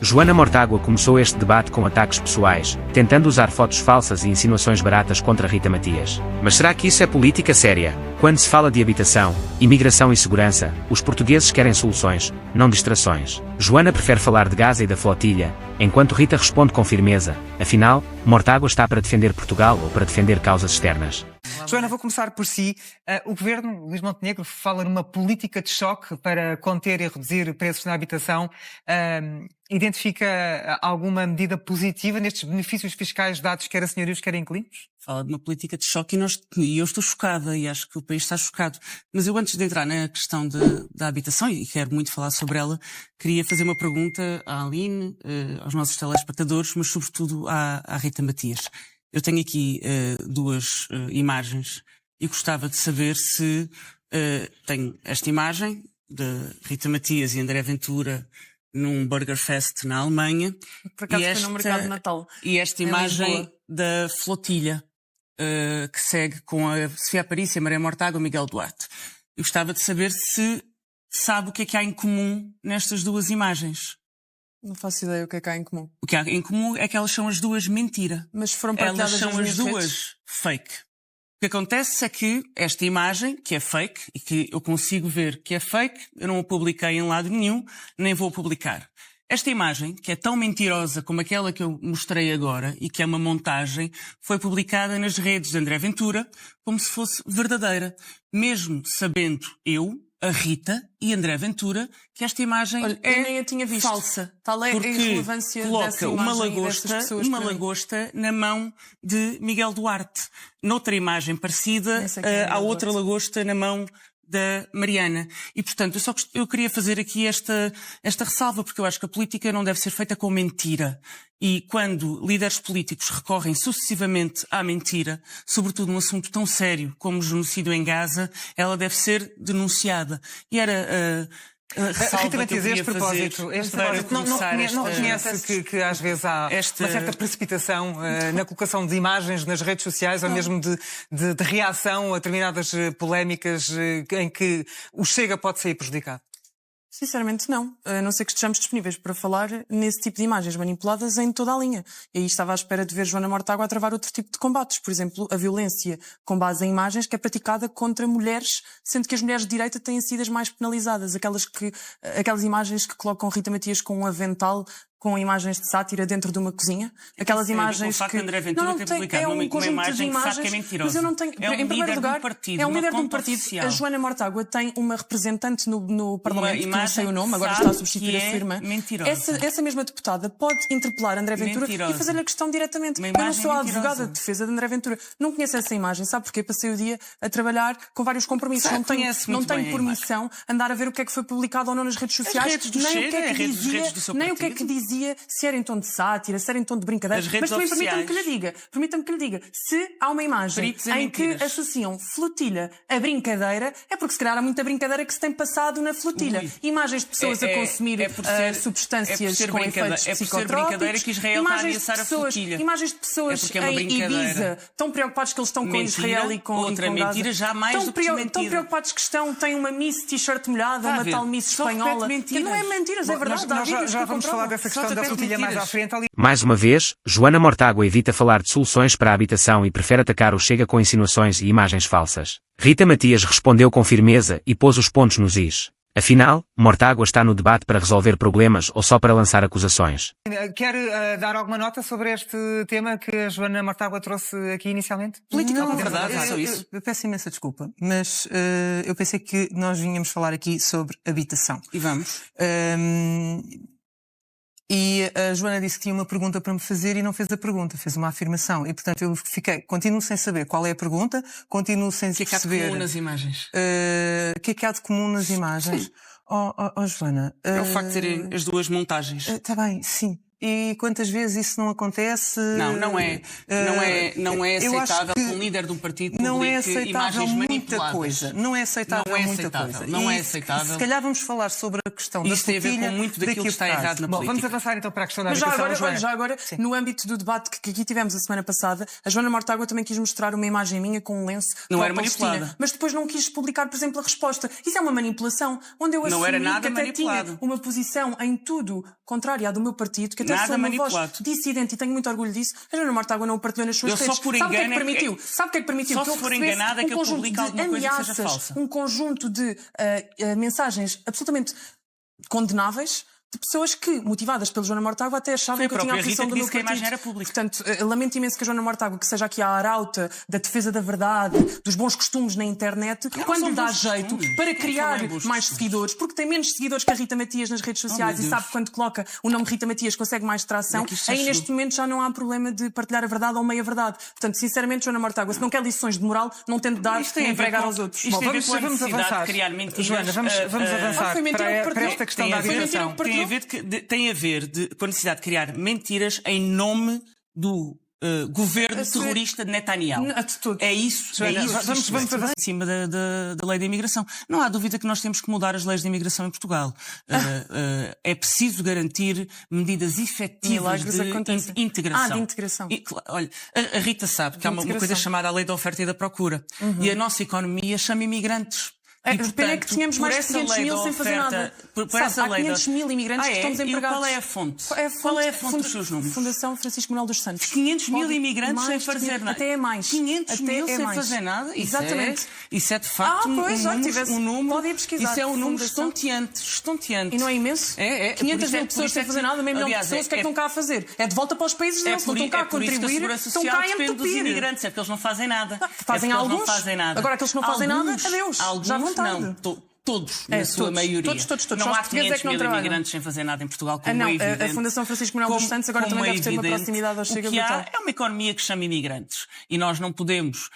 Joana Mortágua começou este debate com ataques pessoais, tentando usar fotos falsas e insinuações baratas contra Rita Matias. Mas será que isso é política séria? Quando se fala de habitação, imigração e segurança, os portugueses querem soluções, não distrações. Joana prefere falar de Gaza e da flotilha, enquanto Rita responde com firmeza. Afinal, Mortágua está para defender Portugal ou para defender causas externas? Joana, vou começar por si. O governo, Luís Montenegro, fala numa política de choque para conter e reduzir preços na habitação. Identifica alguma medida positiva nestes benefícios fiscais dados quer a senhorios, quer a inquilinos? Fala de uma política de choque e eu estou chocada e acho que o país está chocado. Mas eu, antes de entrar na questão da habitação, e quero muito falar sobre ela, queria fazer uma pergunta à Aline, aos nossos telespectadores, mas sobretudo à Rita Matias. Eu tenho aqui duas imagens e gostava de saber se tenho esta imagem de Rita Matias e André Ventura num Burger Fest na Alemanha. Por acaso foi no mercado de Natal. E esta imagem da flotilha que segue com a Sofia Aparícia, Maria Mortágua e Miguel Duarte. Eu gostava de saber se sabe o que é que há em comum nestas duas imagens. Não faço ideia o que é que há em comum. O que há em comum é que elas são as duas mentira. Mas foram Elas partilhadas são nas as minhas duas redes? fake. O que acontece é que esta imagem, que é fake, e que eu consigo ver que é fake, eu não a publiquei em lado nenhum, nem vou publicar. Esta imagem, que é tão mentirosa como aquela que eu mostrei agora, e que é uma montagem, foi publicada nas redes de André Ventura como se fosse verdadeira. Mesmo sabendo eu, a Rita e André Ventura, que esta imagem eu nem a tinha visto. Falsa. Tal é a porque irrelevância coloca dessa uma imagem e dessas pessoas uma para mim. lagosta na mão de Miguel Duarte. Noutra imagem parecida, Nem sei quem é há Miguel outra Duarte. lagosta na mão da Mariana. E, portanto, eu queria fazer aqui esta ressalva, porque eu acho que a política não deve ser feita com mentira. E quando líderes políticos recorrem sucessivamente à mentira, sobretudo num assunto tão sério como o genocídio em Gaza, ela deve ser denunciada. E era Rita Matias, este propósito, não reconhece que às vezes há uma certa precipitação na colocação de imagens nas redes sociais ou mesmo de reação a determinadas polémicas em que o Chega pode sair prejudicado? Sinceramente não, a não ser que estejamos disponíveis para falar nesse tipo de imagens manipuladas em toda a linha. E aí estava à espera de ver Joana Mortágua a travar outro tipo de combates. Por exemplo, a violência com base em imagens que é praticada contra mulheres, sendo que as mulheres de direita têm sido as mais penalizadas. Aquelas imagens que colocam Rita Matias com um avental com imagens de sátira dentro de uma cozinha. Aquelas imagens que... O André Ventura tem publicado uma imagem que sabe que é mentirosa. Mas eu não tenho... Em primeiro lugar, é um líder de um partido. A Joana Mortágua tem uma representante no Parlamento, que não sei o nome, agora está a substituir a sua irmã. Essa mesma deputada pode interpelar André Ventura e fazer-lhe a questão diretamente. Eu não sou a advogada de defesa de André Ventura. Não conheço essa imagem. Sabe porquê? Passei o dia a trabalhar com vários compromissos. Não tenho permissão andar a ver o que é que foi publicado ou não nas redes sociais. Nem o que é que dizia, se era em tom de sátira, se era em tom de brincadeira. Mas também permita-me que lhe diga, se há uma imagem em que associam flotilha a brincadeira, é porque se calhar há muita brincadeira que se tem passado na flotilha. Imagens de pessoas a consumir substâncias com efeitos psicotrópicos. Que Israel está a ameaçar a flotilha. Imagens de pessoas em Ibiza tão preocupados que eles estão com Israel e com outra mentira, jamais do que desmentida. Tão preocupados que têm uma Miss T-shirt molhada, uma tal Miss espanhola. Que não é mentiras, é verdade. Nós já vamos falar dessa questão da flotilha mais à frente. Mais uma vez, Joana Mortágua evita falar de soluções para a habitação e prefere atacar o Chega com insinuações e imagens falsas. Rita Matias respondeu com firmeza e pôs os pontos nos is. Afinal, Mortágua está no debate para resolver problemas ou só para lançar acusações? Quer dar alguma nota sobre este tema que a Joana Mortágua trouxe aqui inicialmente? Política, não, verdade, é só isso. Eu peço imensa desculpa, mas eu pensei que nós vinhamos falar aqui sobre habitação. E vamos. E a Joana disse que tinha uma pergunta para me fazer e não fez a pergunta, fez uma afirmação. E, portanto, eu continuo sem saber qual é a pergunta, continuo sem perceber... O que é que há de comum nas imagens? O que é que há de comum nas imagens? Sim. Joana... É o facto de serem as duas montagens. Está bem, sim. E quantas vezes isso não acontece? Não é aceitável que um líder de um partido publique imagens manipuladas. Não é aceitável muita coisa. Não é aceitável. Se calhar vamos falar sobre a questão da Isso tem a ver com muito daquilo que está errado na política. Vamos avançar então para a questão da Mas habitação. já agora no âmbito do debate que aqui tivemos a semana passada, a Joana Mortágua também quis mostrar uma imagem minha com um lenço não era manipulada, mas depois não quis publicar, por exemplo, a resposta. Isso é uma manipulação, onde eu assumi que até tinha uma posição em tudo contrária à do meu partido, que até sou uma voz dissidente e tenho muito orgulho disso. A Joana Mortágua não o partilhou nas suas redes. Sabe o que é que permitiu? Sabe o que é que permitiu? Só se for enganada é que eu publico alguma coisa que seja falsa. Um conjunto de mensagens absolutamente condenáveis de pessoas que, motivadas pela Joana Mortágua, até achavam que eu tinha a posição do meu partido. Que a imagem era pública. Portanto, lamento imenso que a Joana Mortágua, que seja aqui a arauta da defesa da verdade, dos bons costumes na internet, quando lhe dá jeito para criar mais seguidores, porque tem menos seguidores que a Rita Matias nas redes sociais e sabe que quando coloca o nome Rita Matias consegue mais tração, aí neste momento já não há problema de partilhar a verdade ou meia verdade. Portanto, sinceramente, Joana Mortágua, se não quer lições de moral, não tem de dar nem pregar aos outros. Isto tem a ver com a necessidade de criar mentiras. Joana, vamos avançar para esta questão da habitação. Tem a ver com a necessidade de criar mentiras em nome do governo terrorista de Netanyahu. É isso. Vamos avançar. Em cima da lei da imigração. Não há dúvida que nós temos que mudar as leis de imigração em Portugal. É preciso garantir medidas efetivas de integração. De integração. Olha, a Rita sabe que há uma coisa chamada a lei da oferta e da procura. E a nossa economia chama imigrantes. A pena é que tínhamos mais de 500 mil sem fazer nada. Há 500 mil imigrantes que estão desempregados. Qual é a fonte? Qual é a fonte dos seus números? Fundação Francisco Manuel dos Santos. 500 mil imigrantes sem fazer nada. Até é mais. 500 mil sem fazer nada? Exatamente. Isso é de facto um número. Pode ir pesquisar. Isso é um número estonteante. E não é imenso? 500 mil pessoas sem fazer nada, meio milhão de pessoas, o que é que estão cá a fazer? É de volta para os países deles. Não estão cá a contribuir, estão cá a entupir. Dos imigrantes, é porque eles não fazem nada. Fazem alguns. Agora aqueles que não fazem nada, adeus. Já à vontade. Todos, na sua maioria. Todos. Não há 500 mil imigrantes sem fazer nada em Portugal, como é evidente. A Fundação Francisco Manuel dos Santos agora também deve ter uma proximidade ao Chega brutal. É uma economia que chama imigrantes. E nós não podemos...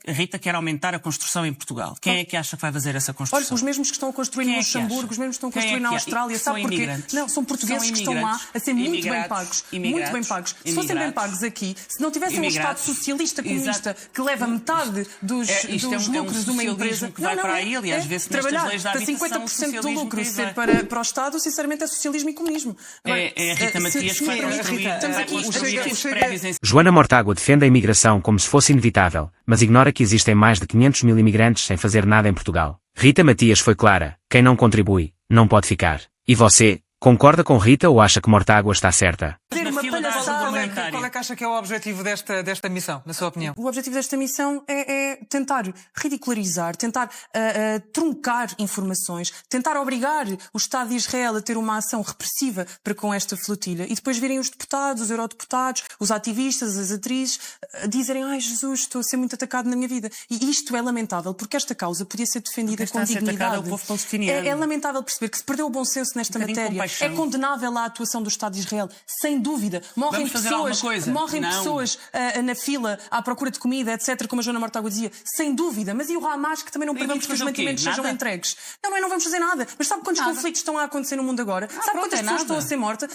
A Rita quer aumentar a construção em Portugal. Quem é que acha que vai fazer essa construção? Olha, os mesmos que estão a construir no Luxemburgo, os mesmos que estão a construir na Austrália, sabe porquê? Não, são portugueses que estão lá a ser muito bem pagos. Muito bem pagos. Se fossem bem pagos aqui, se não tivessem um Estado socialista comunista que leva metade dos lucros de uma empresa que vai para aí, aliás, vê-se nestas leis da habitação, 50% do lucro ser para o Estado, sinceramente é socialismo e comunismo. É a Rita Matias que vai construir estes prédios. Joana Mortágua defende a imigração como se fosse inevitável, mas ignora que existem mais de 500 mil imigrantes sem fazer nada em Portugal. Rita Matias foi clara: quem não contribui, não pode ficar. E você, concorda com Rita ou acha que Mortágua está certa? Qual é que acha que é o objetivo desta missão, na sua opinião? O objetivo desta missão é tentar ridicularizar, tentar truncar informações, tentar obrigar o Estado de Israel a ter uma ação repressiva para com esta flotilha e depois virem os deputados, os eurodeputados, os ativistas, as atrizes, dizerem: ai Jesus, estou a ser muito atacado na minha vida. E isto é lamentável, porque esta causa podia ser defendida com dignidade. É o povo palestiniano. É lamentável perceber que se perdeu o bom senso nesta matéria. É condenável a atuação do Estado de Israel, sem dúvida. Morrem pessoas na fila à procura de comida, etc., como a Joana Mortágua dizia, sem dúvida. Mas e o Hamas, que também não permite que os mantimentos sejam entregues? Não vamos fazer nada. Mas sabe quantos conflitos estão a acontecer no mundo agora? Sabe quantas pessoas estão a ser mortas?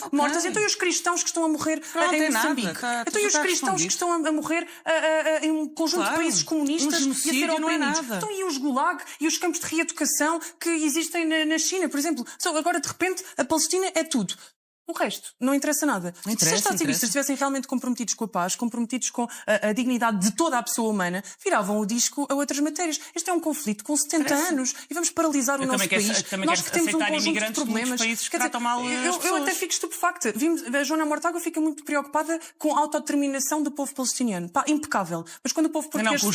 Então e os cristãos que estão a morrer em Moçambique? Então e os cristãos que estão a morrer em um conjunto de países comunistas e a ser oprimidos? Então e os gulag e os campos de reeducação que existem na China, por exemplo? Agora, de repente, a Palestina é tudo. O resto não interessa nada. Se estes ativistas estivessem realmente comprometidos com a paz, comprometidos com a dignidade de toda a pessoa humana, viravam o disco a outras matérias. Este é um conflito com 70 anos e vamos paralisar o nosso país. Nós que temos um conjunto de problemas. Eu até fico estupefacta. A Joana Mortágua fica muito preocupada com a autodeterminação do povo palestiniano. Impecável. Mas quando o povo português se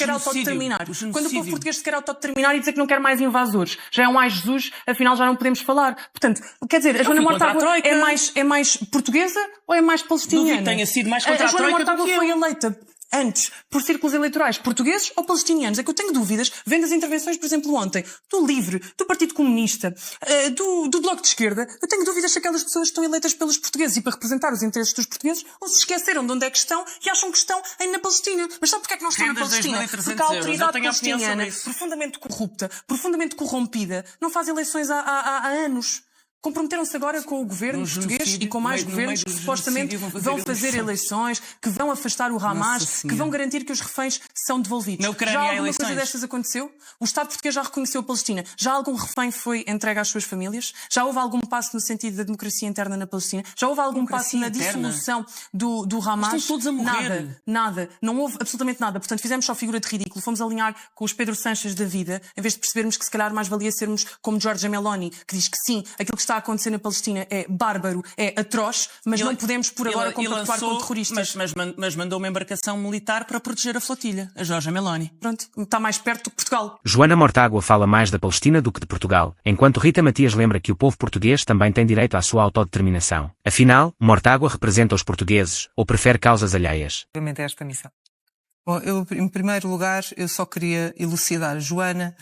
quer autodeterminar, e dizer que não quer mais invasores, já é um ai Jesus, afinal já não podemos falar. Portanto, quer dizer, a Joana Mortágua é mais portuguesa ou é mais palestiniana? Duvido que tenha sido mais contra a Joana Mortágua foi eleita antes por círculos eleitorais portugueses ou palestinianos? É que eu tenho dúvidas, vendo as intervenções, por exemplo, ontem, do LIVRE, do Partido Comunista, do Bloco de Esquerda, eu tenho dúvidas se aquelas pessoas estão eleitas pelos portugueses e para representar os interesses dos portugueses ou se esqueceram de onde é que estão e acham que estão na Palestina. Mas sabe porque é que não estão na Palestina? Porque a autoridade palestiniana, profundamente corrupta, profundamente corrompida, não faz eleições há anos. Comprometeram-se agora com o governo português e com mais governos que supostamente vão fazer eleições, que vão afastar o Hamas, que vão garantir que os reféns são devolvidos. Já alguma coisa destas aconteceu? O Estado português já reconheceu a Palestina? Já algum refém foi entregue às suas famílias? Já houve algum passo no sentido da democracia interna na Palestina? Já houve algum passo na dissolução do Hamas? Estão todos a morrer. Nada. Não houve absolutamente nada. Portanto, fizemos só figura de ridículo. Fomos alinhar com os Pedro Sanches da vida, em vez de percebermos que se calhar mais valia sermos como Giorgia Meloni, que diz que sim, aquilo que está a acontecer na Palestina é bárbaro, é atroz, mas não podemos por agora compactuar com terroristas. Mas mandou uma embarcação militar para proteger a flotilha, a Giorgia Meloni. Pronto, está mais perto do que Portugal. Joana Mortágua fala mais da Palestina do que de Portugal, enquanto Rita Matias lembra que o povo português também tem direito à sua autodeterminação. Afinal, Mortágua representa os portugueses ou prefere causas alheias? Obviamente é esta missão. Bom, eu, em primeiro lugar, eu só queria elucidar, Joana,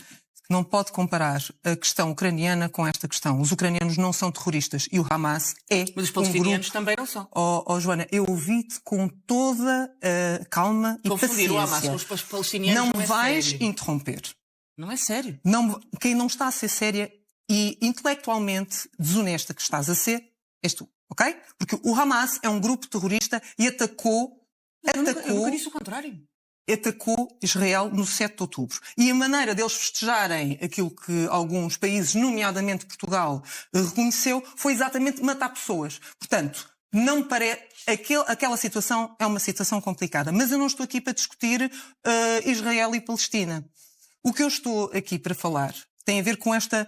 não pode comparar a questão ucraniana com esta questão. Os ucranianos não são terroristas e o Hamas é. Mas os palestinianos também não são. Joana, eu ouvi-te com toda a calma e paciência. O Hamas com os palestinianos não me vais interromper. Não é sério. Quem não está a ser séria e intelectualmente desonesta que estás a ser, és tu, ok? Porque o Hamas é um grupo terrorista e atacou. Eu nunca disse o contrário. Atacou Israel no 7 de outubro. E a maneira deles festejarem aquilo que alguns países, nomeadamente Portugal, reconheceu, foi exatamente matar pessoas. Portanto, não me parece... Aquela situação é uma situação complicada. Mas eu não estou aqui para discutir Israel e Palestina. O que eu estou aqui para falar tem a ver com esta,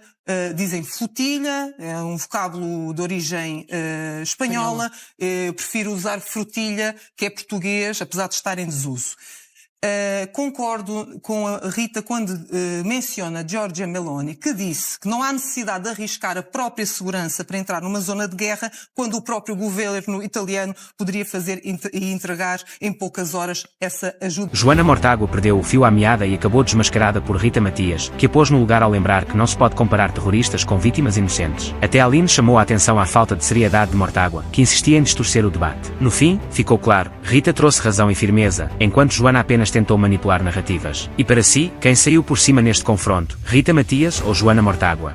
dizem flotilha, é um vocábulo de origem espanhola. Prefiro usar frutilha, que é português, apesar de estar em desuso. Concordo com a Rita quando menciona Giorgia Meloni, que disse que não há necessidade de arriscar a própria segurança para entrar numa zona de guerra, quando o próprio governo italiano poderia fazer e entregar em poucas horas essa ajuda. Joana Mortágua perdeu o fio à meada e acabou desmascarada por Rita Matias, que a pôs no lugar ao lembrar que não se pode comparar terroristas com vítimas inocentes. Até Aline chamou a atenção à falta de seriedade de Mortágua, que insistia em distorcer o debate. No fim, ficou claro, Rita trouxe razão e firmeza, enquanto Joana apenas tentou manipular narrativas. E para si, quem saiu por cima neste confronto, Rita Matias ou Joana Mortágua?